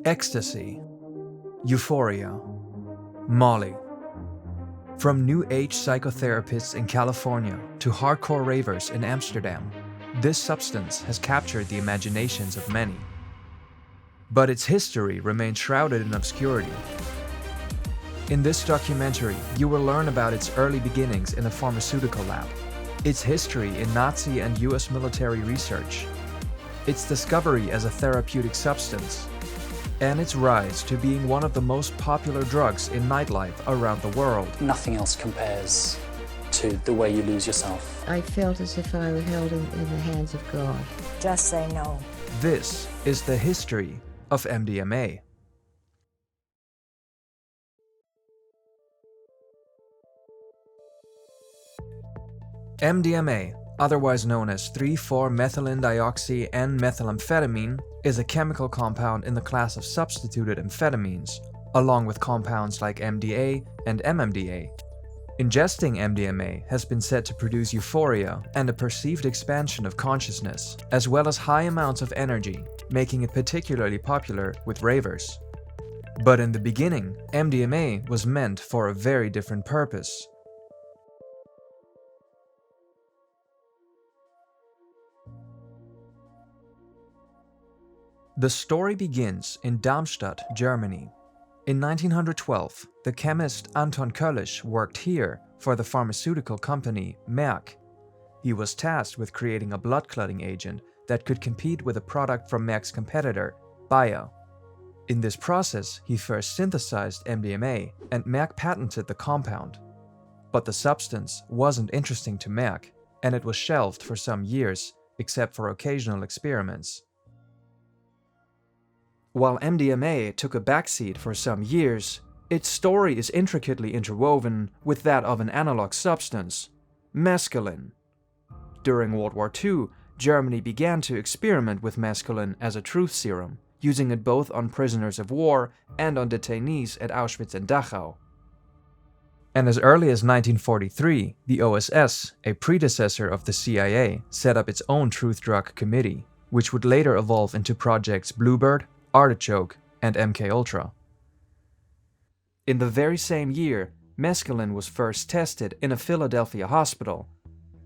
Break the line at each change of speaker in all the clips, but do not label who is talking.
Ecstasy, euphoria, Molly. From New Age psychotherapists in California to hardcore ravers in Amsterdam, this substance has captured the imaginations of many. But its history remains shrouded in obscurity. In this documentary, you will learn about its early beginnings in a pharmaceutical lab, its history in Nazi and US military research, its discovery as a therapeutic substance, and its rise to being one of the most popular drugs in nightlife around the world.
Nothing else compares to the way you lose yourself.
I felt as if I were held in the hands of God.
Just say no.
This is the history of MDMA. MDMA, otherwise known as 3,4-methylene-dioxy-N-methylamphetamine, is a chemical compound in the class of substituted amphetamines, along with compounds like MDA and MMDA. Ingesting MDMA has been said to produce euphoria and a perceived expansion of consciousness, as well as high amounts of energy, making it particularly popular with ravers. But in the beginning, MDMA was meant for a very different purpose. The story begins in Darmstadt, Germany. In 1912, the chemist Anton Köllisch worked here for the pharmaceutical company Merck. He was tasked with creating a blood clotting agent that could compete with a product from Merck's competitor, Bayer. In this process, he first synthesized MDMA, and Merck patented the compound. But the substance wasn't interesting to Merck, and it was shelved for some years, except for occasional experiments. While MDMA took a backseat for some years, its story is intricately interwoven with that of an analog substance, mescaline. During World War II, Germany began to experiment with mescaline as a truth serum, using it both on prisoners of war and on detainees at Auschwitz and Dachau. And as early as 1943, the OSS, a predecessor of the CIA, set up its own truth drug committee, which would later evolve into projects Bluebird, Artichoke, and MKUltra. In the very same year, mescaline was first tested in a Philadelphia hospital,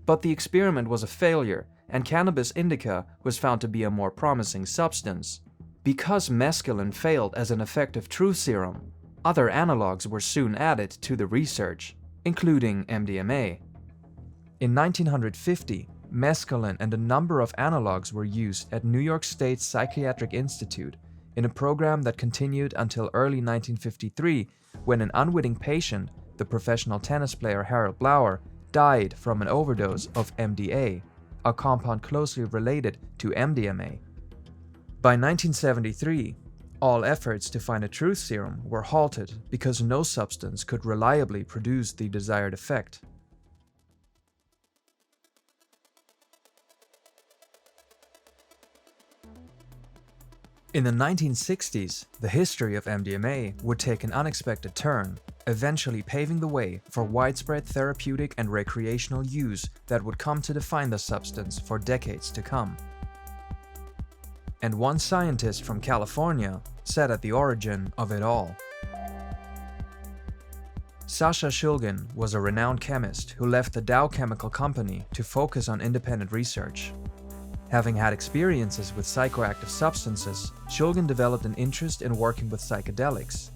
but the experiment was a failure and cannabis indica was found to be a more promising substance. Because mescaline failed as an effective truth serum, other analogs were soon added to the research, including MDMA. In 1950, mescaline and a number of analogs were used at New York State's Psychiatric Institute in a program that continued until early 1953, when an unwitting patient, the professional tennis player Harold Blauer, died from an overdose of MDA, a compound closely related to MDMA. By 1973, all efforts to find a truth serum were halted because no substance could reliably produce the desired effect. In the 1960s, the history of MDMA would take an unexpected turn, eventually paving the way for widespread therapeutic and recreational use that would come to define the substance for decades to come. And one scientist from California sat at the origin of it all. Sasha Shulgin was a renowned chemist who left the Dow Chemical Company to focus on independent research. Having had experiences with psychoactive substances, Shulgin developed an interest in working with psychedelics.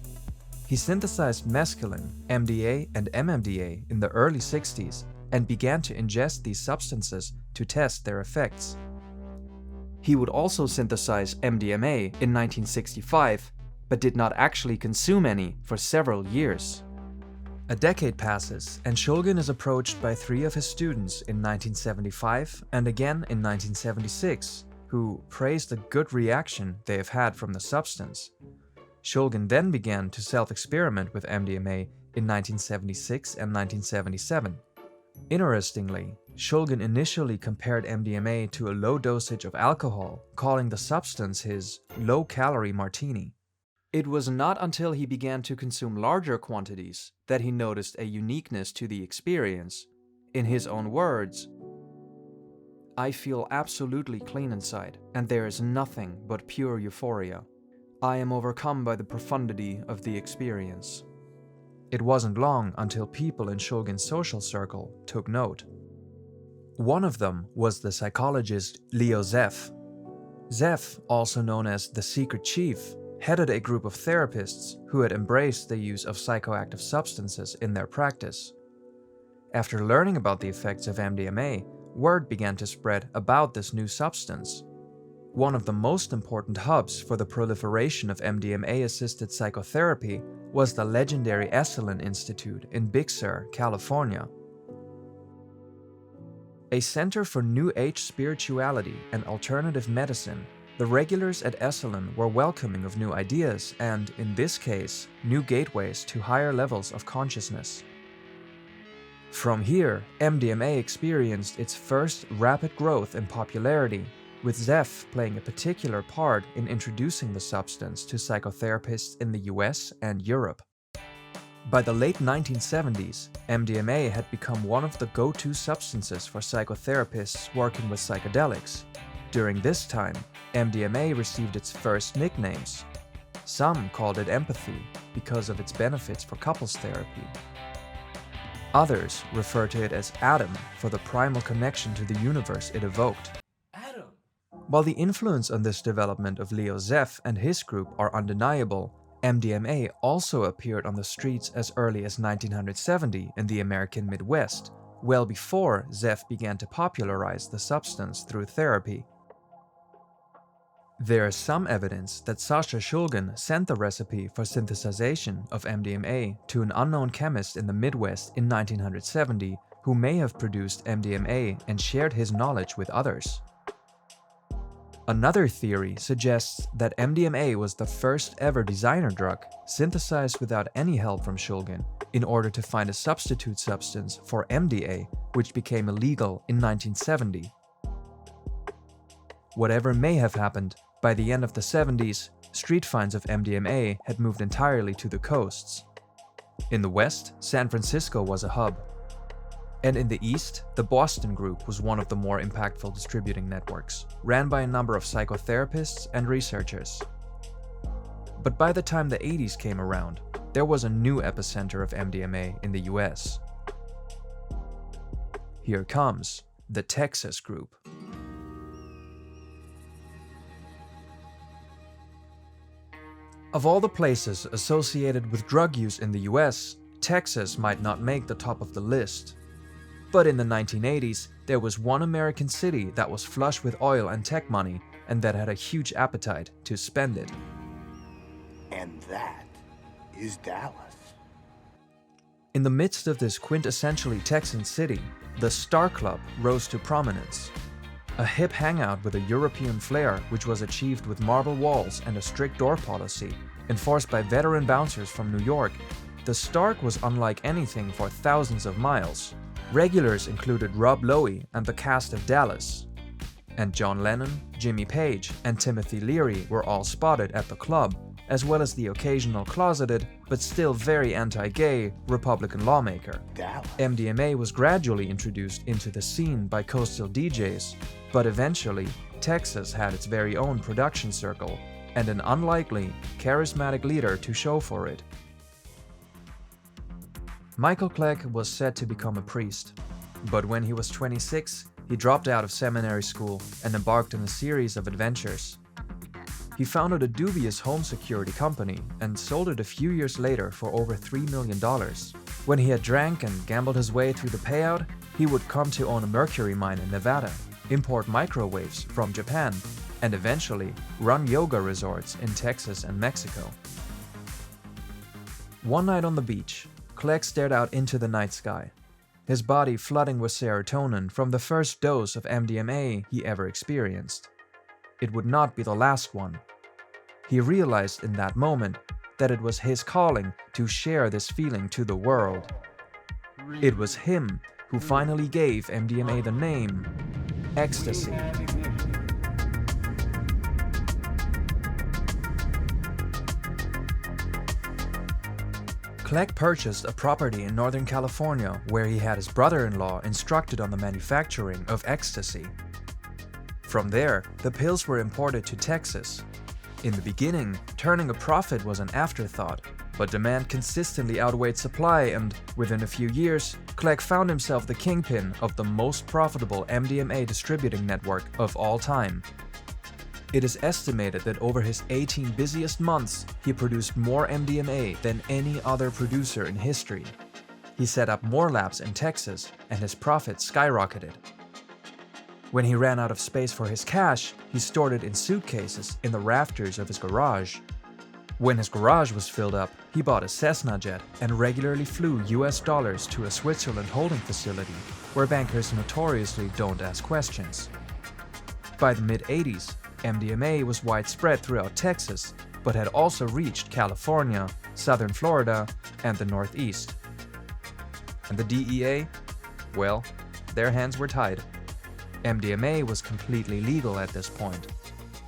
He synthesized mescaline, MDA, and MMDA in the early 60s and began to ingest these substances to test their effects. He would also synthesize MDMA in 1965, but did not actually consume any for several years. A decade passes, and Shulgin is approached by 3 of his students in 1975 and again in 1976, who praised the good reaction they have had from the substance. Shulgin then began to self-experiment with MDMA in 1976 and 1977. Interestingly, Shulgin initially compared MDMA to a low dosage of alcohol, calling the substance his low-calorie martini. It was not until he began to consume larger quantities that he noticed a uniqueness to the experience. In his own words, "I feel absolutely clean inside, and there is nothing but pure euphoria. I am overcome by the profundity of the experience. It wasn't long until people in Shulgin's social circle took note. One of them was the psychologist Leo Zeff. Zeff, also known as the Secret Chief, headed a group of therapists who had embraced the use of psychoactive substances in their practice. After learning about the effects of MDMA, word began to spread about this new substance. One of the most important hubs for the proliferation of MDMA-assisted psychotherapy was the legendary Esalen Institute in Big Sur, California. A center for New Age spirituality and alternative medicine, the regulars at Esalen were welcoming of new ideas and, in this case, new gateways to higher levels of consciousness. From here, MDMA experienced its first rapid growth in popularity, with Zeff playing a particular part in introducing the substance to psychotherapists in the US and Europe. By the late 1970s, MDMA had become one of the go-to substances for psychotherapists working with psychedelics. During this time, MDMA received its first nicknames. Some called it empathy because of its benefits for couples therapy. Others refer to it as Adam for the primal connection to the universe it evoked.
Adam!
While the influence on this development of Leo Zeff and his group are undeniable, MDMA also appeared on the streets as early as 1970 in the American Midwest, well before Zeff began to popularize the substance through therapy. There is some evidence that Sasha Shulgin sent the recipe for synthesization of MDMA to an unknown chemist in the Midwest in 1970 who may have produced MDMA and shared his knowledge with others. Another theory suggests that MDMA was the first ever designer drug synthesized without any help from Shulgin in order to find a substitute substance for MDA, which became illegal in 1970. Whatever may have happened, by the end of the 70s, street finds of MDMA had moved entirely to the coasts. In the West, San Francisco was a hub. And in the East, the Boston Group was one of the more impactful distributing networks, ran by a number of psychotherapists and researchers. But by the time the 80s came around, there was a new epicenter of MDMA in the US. Here comes the Texas Group. Of all the places associated with drug use in the US, Texas might not make the top of the list. But in the 1980s, there was one American city that was flush with oil and tech money and that had a huge appetite to spend it.
And that is Dallas.
In the midst of this quintessentially Texan city, the Star Club rose to prominence. A hip hangout with a European flair which was achieved with marble walls and a strict door policy, enforced by veteran bouncers from New York, the Stark was unlike anything for thousands of miles. Regulars included Rob Lowe and the cast of Dallas. And John Lennon, Jimmy Page, and Timothy Leary were all spotted at the club, as well as the occasional closeted, but still very anti-gay, Republican lawmaker.
Dallas.
MDMA was gradually introduced into the scene by coastal DJs, but eventually, Texas had its very own production circle, and an unlikely, charismatic leader to show for it. Michael Clegg was set to become a priest, but when he was 26, he dropped out of seminary school and embarked on a series of adventures. He founded a dubious home security company and sold it a few years later for over $3 million. When he had drank and gambled his way through the payout, he would come to own a mercury mine in Nevada, import microwaves from Japan, and eventually run yoga resorts in Texas and Mexico. One night on the beach, Clegg stared out into the night sky, his body flooding with serotonin from the first dose of MDMA he ever experienced. It would not be the last one. He realized in that moment that it was his calling to share this feeling to the world. It was him who finally gave MDMA the name ecstasy. Clegg purchased a property in Northern California where he had his brother-in-law instructed on the manufacturing of ecstasy. From there, the pills were imported to Texas. In the beginning, turning a profit was an afterthought, but demand consistently outweighed supply, and within a few years, Clegg found himself the kingpin of the most profitable MDMA distributing network of all time. It is estimated that over his 18 busiest months, he produced more MDMA than any other producer in history. He set up more labs in Texas, and his profits skyrocketed. When he ran out of space for his cash, he stored it in suitcases in the rafters of his garage. When his garage was filled up, he bought a Cessna jet and regularly flew US dollars to a Switzerland holding facility, where bankers notoriously don't ask questions. By the mid-80s, MDMA was widespread throughout Texas, but had also reached California, southern Florida, and the Northeast. And the DEA? Well, their hands were tied. MDMA was completely legal at this point.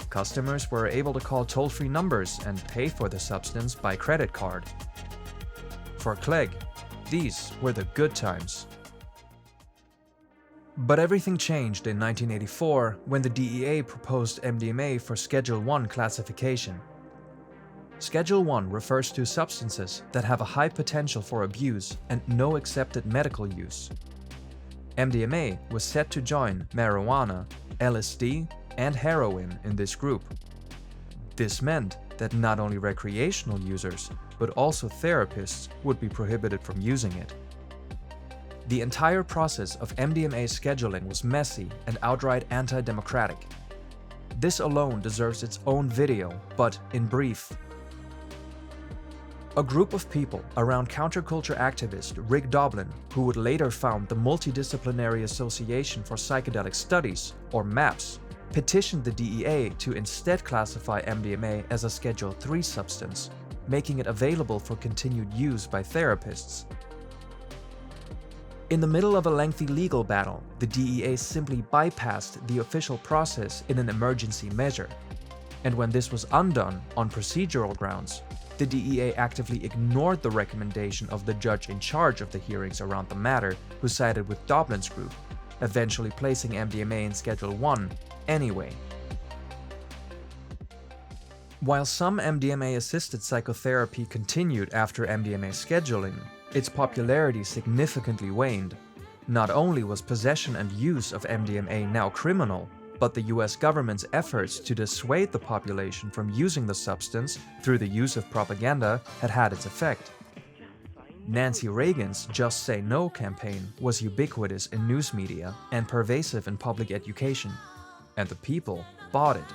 Customers were able to call toll-free numbers and pay for the substance by credit card. For Clegg, these were the good times. But everything changed in 1984 when the DEA proposed MDMA for Schedule I classification. Schedule I refers to substances that have a high potential for abuse and no accepted medical use. MDMA was set to join marijuana, LSD, and heroin in this group. This meant that not only recreational users, but also therapists would be prohibited from using it. The entire process of MDMA scheduling was messy and outright anti-democratic. This alone deserves its own video, but in brief. A group of people around counterculture activist Rick Doblin, who would later found the Multidisciplinary Association for Psychedelic Studies, or MAPS, petitioned the DEA to instead classify MDMA as a Schedule III substance, making it available for continued use by therapists. In the middle of a lengthy legal battle, the DEA simply bypassed the official process in an emergency measure. And when this was undone on procedural grounds, the DEA actively ignored the recommendation of the judge in charge of the hearings around the matter, who sided with Doblin's group, eventually placing MDMA in Schedule I anyway. While some MDMA-assisted psychotherapy continued after MDMA scheduling, its popularity significantly waned. Not only was possession and use of MDMA now criminal, but the US government's efforts to dissuade the population from using the substance through the use of propaganda had had its effect. Nancy Reagan's Just Say No campaign was ubiquitous in news media and pervasive in public education, and the people bought it.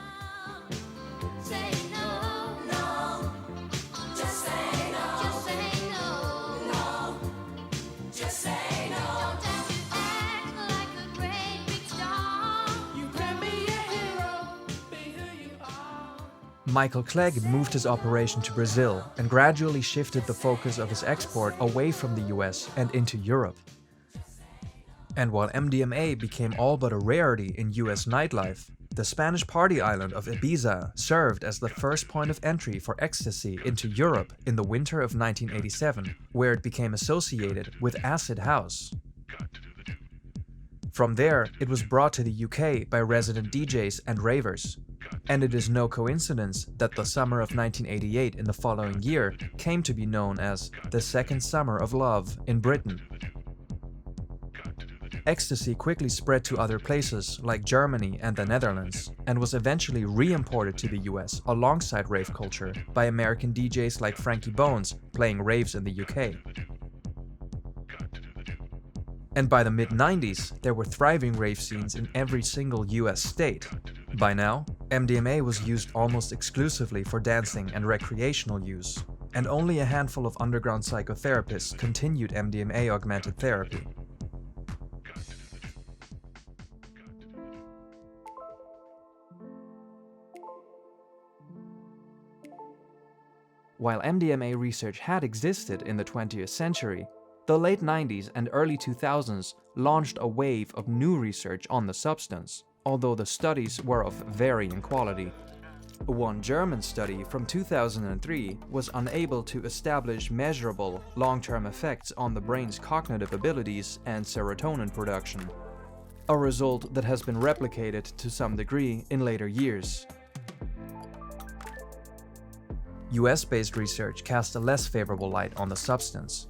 Michael Clegg moved his operation to Brazil and gradually shifted the focus of his export away from the US and into Europe. And while MDMA became all but a rarity in US nightlife, the Spanish party island of Ibiza served as the first point of entry for ecstasy into Europe in the winter of 1987, where it became associated with acid house. From there, it was brought to the UK by resident DJs and ravers. And it is no coincidence that the summer of 1988 in the following year came to be known as the Second Summer of Love in Britain. Ecstasy quickly spread to other places like Germany and the Netherlands, and was eventually re-imported to the US alongside rave culture by American DJs like Frankie Bones playing raves in the UK. And by the mid-90s, there were thriving rave scenes in every single US state. By now, MDMA was used almost exclusively for dancing and recreational use, and only a handful of underground psychotherapists continued MDMA-augmented therapy. While MDMA research had existed in the 20th century, the late 90s and early 2000s launched a wave of new research on the substance, although the studies were of varying quality. One German study from 2003 was unable to establish measurable, long-term effects on the brain's cognitive abilities and serotonin production, a result that has been replicated to some degree in later years. US-based research cast a less favorable light on the substance.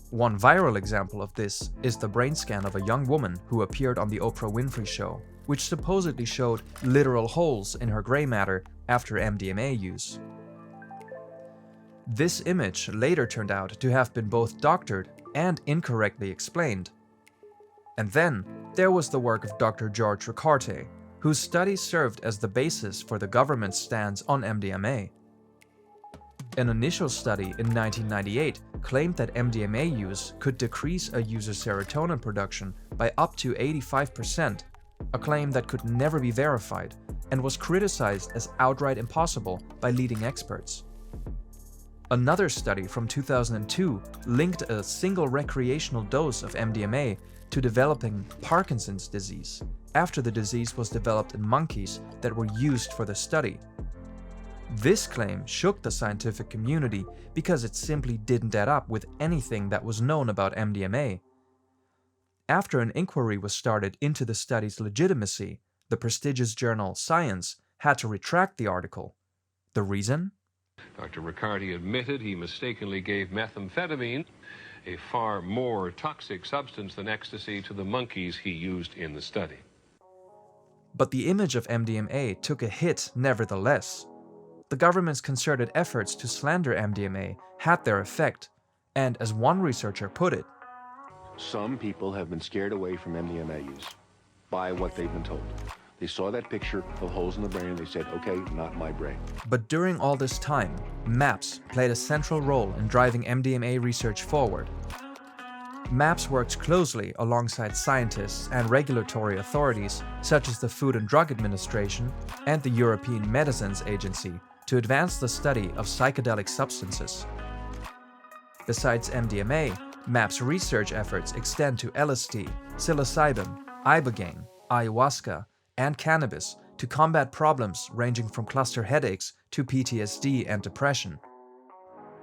One viral example of this is the brain scan of a young woman who appeared on the Oprah Winfrey Show, which supposedly showed literal holes in her gray matter after MDMA use. This image later turned out to have been both doctored and incorrectly explained. And then there was the work of Dr. George Ricarte, whose studies served as the basis for the government's stance on MDMA. An initial study in 1998 claimed that MDMA use could decrease a user's serotonin production by up to 85%, a claim that could never be verified and was criticized as outright impossible by leading experts. Another study from 2002 linked a single recreational dose of MDMA to developing Parkinson's disease, after the disease was developed in monkeys that were used for the study. This claim shook the scientific community because it simply didn't add up with anything that was known about MDMA. After an inquiry was started into the study's legitimacy, the prestigious journal Science had to retract the article. The reason?
Dr. Riccardi admitted he mistakenly gave methamphetamine, a far more toxic substance than ecstasy, to the monkeys he used in the study.
But the image of MDMA took a hit nevertheless. The government's concerted efforts to slander MDMA had their effect, and as one researcher put it,
some people have been scared away from MDMA use by what they've been told. They saw that picture of holes in the brain and they said, okay, not my brain.
But during all this time, MAPS played a central role in driving MDMA research forward. MAPS worked closely alongside scientists and regulatory authorities such as the Food and Drug Administration and the European Medicines Agency to advance the study of psychedelic substances. Besides MDMA, MAPS research efforts extend to LSD, psilocybin, ibogaine, ayahuasca, and cannabis to combat problems ranging from cluster headaches to PTSD and depression.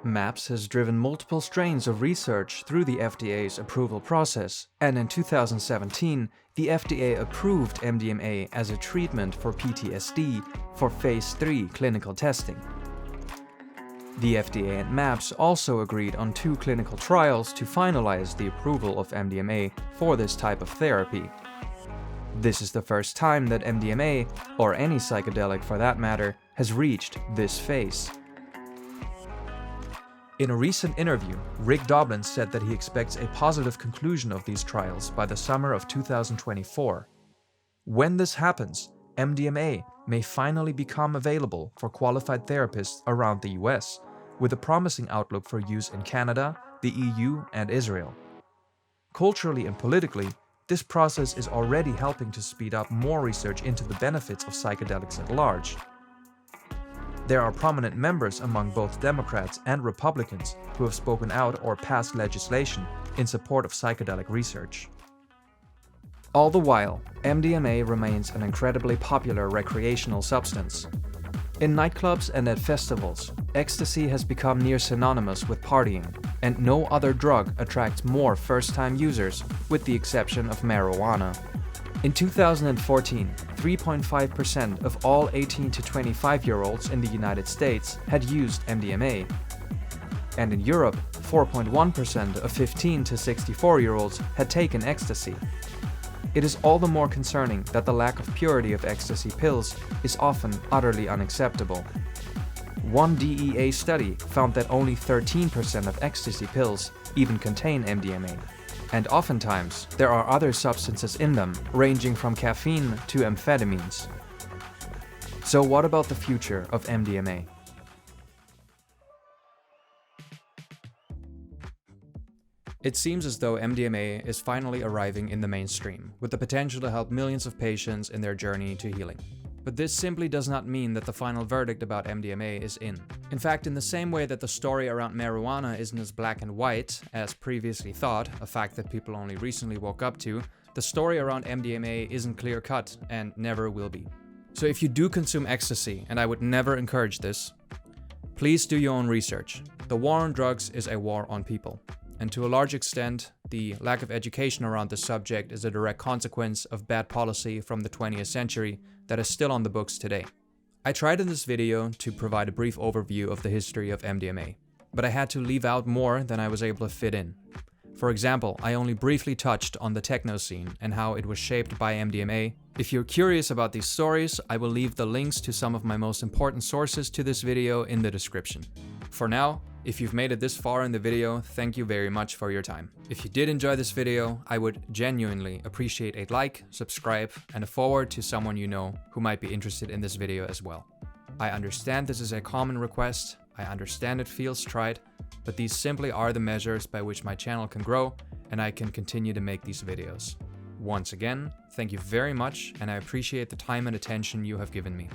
MAPS has driven multiple strains of research through the FDA's approval process, and in 2017, the FDA approved MDMA as a treatment for PTSD for Phase 3 clinical testing. The FDA and MAPS also agreed on 2 clinical trials to finalize the approval of MDMA for this type of therapy. This is the first time that MDMA, or any psychedelic for that matter, has reached this phase. In a recent interview, Rick Doblin said that he expects a positive conclusion of these trials by the summer of 2024. When this happens, MDMA may finally become available for qualified therapists around the US, with a promising outlook for use in Canada, the EU, and Israel. Culturally and politically, this process is already helping to speed up more research into the benefits of psychedelics at large. There are prominent members among both Democrats and Republicans who have spoken out or passed legislation in support of psychedelic research. All the while, MDMA remains an incredibly popular recreational substance. In nightclubs and at festivals, ecstasy has become near synonymous with partying, and no other drug attracts more first-time users, with the exception of marijuana. In 2014, 3.5% of all 18 to 25-year-olds in the United States had used MDMA. And in Europe, 4.1% of 15 to 64-year-olds had taken ecstasy. It is all the more concerning that the lack of purity of ecstasy pills is often utterly unacceptable. One DEA study found that only 13% of ecstasy pills even contain MDMA. And oftentimes, there are other substances in them, ranging from caffeine to amphetamines. So what about the future of MDMA? It seems as though MDMA is finally arriving in the mainstream, with the potential to help millions of patients in their journey to healing. But this simply does not mean that the final verdict about MDMA is in. In fact, in the same way that the story around marijuana isn't as black and white as previously thought, a fact that people only recently woke up to, the story around MDMA isn't clear-cut and never will be. So if you do consume ecstasy, and I would never encourage this, please do your own research. The war on drugs is a war on people. And to a large extent, the lack of education around this subject is a direct consequence of bad policy from the 20th century that is still on the books today. I tried in this video to provide a brief overview of the history of MDMA, but I had to leave out more than I was able to fit in. For example, I only briefly touched on the techno scene and how it was shaped by MDMA. If you're curious about these stories, I will leave the links to some of my most important sources to this video in the description. For now, if you've made it this far in the video, thank you very much for your time. If you did enjoy this video, I would genuinely appreciate a like, subscribe, and a forward to someone you know who might be interested in this video as well. I understand this is a common request, I understand it feels trite, but these simply are the measures by which my channel can grow and I can continue to make these videos. Once again, thank you very much, and I appreciate the time and attention you have given me.